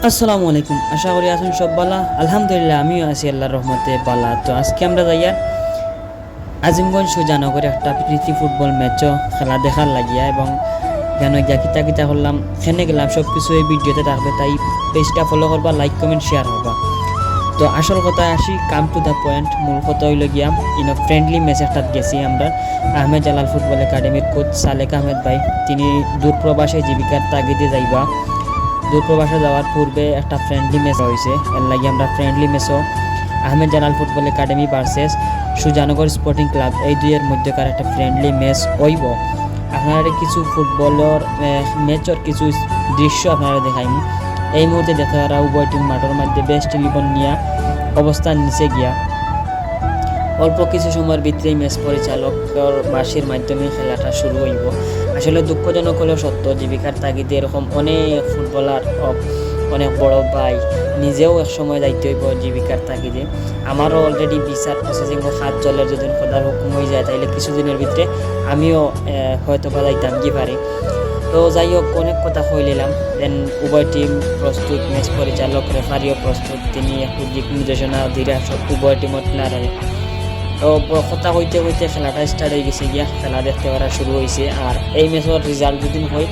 আসসালামু আলাইকুম। আশা করি আছেন সব বালা। আলহামদুলিল্লাহ আমিও আছি আল্লাহর রহমতে বালা। তো আজকে আমরা যাইয়া আজিমগঞ্জ সুজানগরে একটা প্রীতি ফুটবল ম্যাচও খেলা দেখার লাগিয়া এবং কেন গিয়া কিতা কিতা করলাম খেনে গেলাম সব কিছু এই ভিডিওতে থাকবে, তাই পেজটা ফলো করবা, লাইক কমেন্ট শেয়ার করবা। তো আসল কথা আসি, কাম টু দ্য পয়েন্ট। মূল কথা হইল গিয়া ফ্রেন্ডলি ম্যাচ একটা গেছি আমরা। আহমেদ জালাল ফুটবল একাডেমির কোচ সালেক আহমেদ ভাই, তিনি দূরপ্রবাসে জীবিকার তাগিদে যাইবা। দূরপ্রবাসে যাওয়ার পূর্বে একটা ফ্রেন্ডলি ম্যাচ হয়েছে, এর লাগে আমরা ফ্রেন্ডলি ম্যাচও Ahmed Jalal football academy versus Sujanagar sporting club, এই দুইয়ের মধ্যকার একটা ফ্রেন্ডলি ম্যাচ হইব। আপনারা কিছু ফুটবলের ম্যাচের কিছু দৃশ্য আপনারা দেখাইম। এই মুহূর্তে দেখা তারা উভয় টিম মাঠের মধ্যে বেস্ট 11 নিয়ে অবস্থান নিচে গিয়া অল্প কিছু সময়ের ভিতরেই ম্যাচ পরিচালকের বাঁশির মাধ্যমে খেলাটা শুরু হইব। আসলে দুঃখজনক হলেও সত্য, জীবিকার তাগিদে এরকম অনেক ফুটবলার, অনেক বড় ভাই নিজেও এক সময় দায়িত্ব হইব জীবিকার তাগিদে। আমারও অলরেডি বিচার প্রসেসিং ও হাত চলের যদি খোদার হুকুম হয়ে যায়, তাইলে কিছুদিনের ভিতরে আমিও হয়তো বা যাইতাম কি পারি। তো যাই হোক, অনেক কথা কইলাম। দেন উভয় টিম প্রস্তুত, ম্যাচ পরিচালক রেফারিও প্রস্তুত, তিনি একটু দিক নির্দেশনা ধীরে সব উভয় টিমত প্লেয়ারে। তো কথা হইতে হইতে খেলাটা স্টার্ট হয়ে গেছে গিয়া, খেলা দেখতে পারা শুরু হয়েছে। আর এই ম্যাচের রেজাল্ট যদি হয়,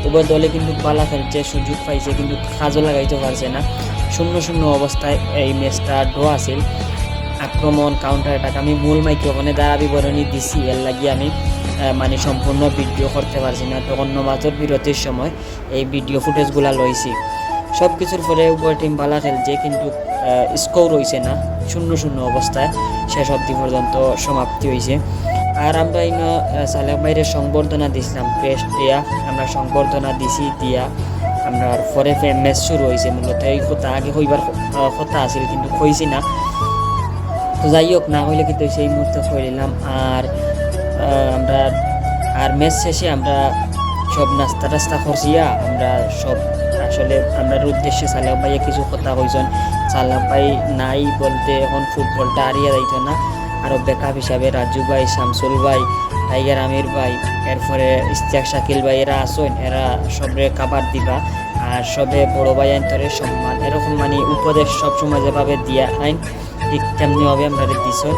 উভয় দলে কিন্তু পালা খেলছে, সুযোগ পাইছে, কিন্তু কাজও লাগাইতে পারছে না। 0-0 অবস্থায় এই ম্যাচটা ড্র আছিল। আক্রমণ, কাউন্টার অ্যাটাক, আমি মূল মাইকে ওখানে দ্বারা বিবরণী দিছি, এর লাগিয়ে আমি মানে সম্পূর্ণ ভিডিও করতে পারছি না। তখন নমাজের বিরতির সময় এই ভিডিও ফুটেজগুলা লইছি। সব কিছুর পরে উভয় টিম ভালো খেলছে, কিন্তু স্কোর হয়েছে না। 0-0 অবস্থায় শেষ অবধি পর্যন্ত সমাপ্তি হয়েছে। আর আমরা এই সালেক বাইরের সংবর্ধনা দিছিলাম, ক্রেস্ট দিয়া আমরা সংবর্ধনা দিছি, দিয়া আমরা পরে ম্যাচ শুরু হয়েছে। মূলত এই কথা আগে হইবার কথা আছিল, কিন্তু হয়েছি না। তো যাই হোক, না হইলে কিন্তু সেই মুহূর্তে হয়ে নিলাম। আর আমরা ম্যাচ শেষে আমরা সব নাস্তা টাস্তা করছিয়া আমরা সব আসলে আমরা উদ্দেশ্যে সালাম ভাইয়া কিছু কথা কইছেন। সালাম ভাই নাই বলতে এখন ফুটবলটা হারিয়ে যাইতো না। আরও ব্যাকআপ হিসাবে রাজু ভাই, শামসুল ভাই, টাইগার আমির ভাই, এরপরে ইস্তিয়াক শাকিল ভাই, এরা আসেন, এরা সবরে কাবার দিবা। আর সবে বড় ভাই আইনতরের সম্মান, এরকম মানে উপদেশ সবসময় যেভাবে দিয়া আইন ঠিক তেমনিভাবে আমরা দিছেন।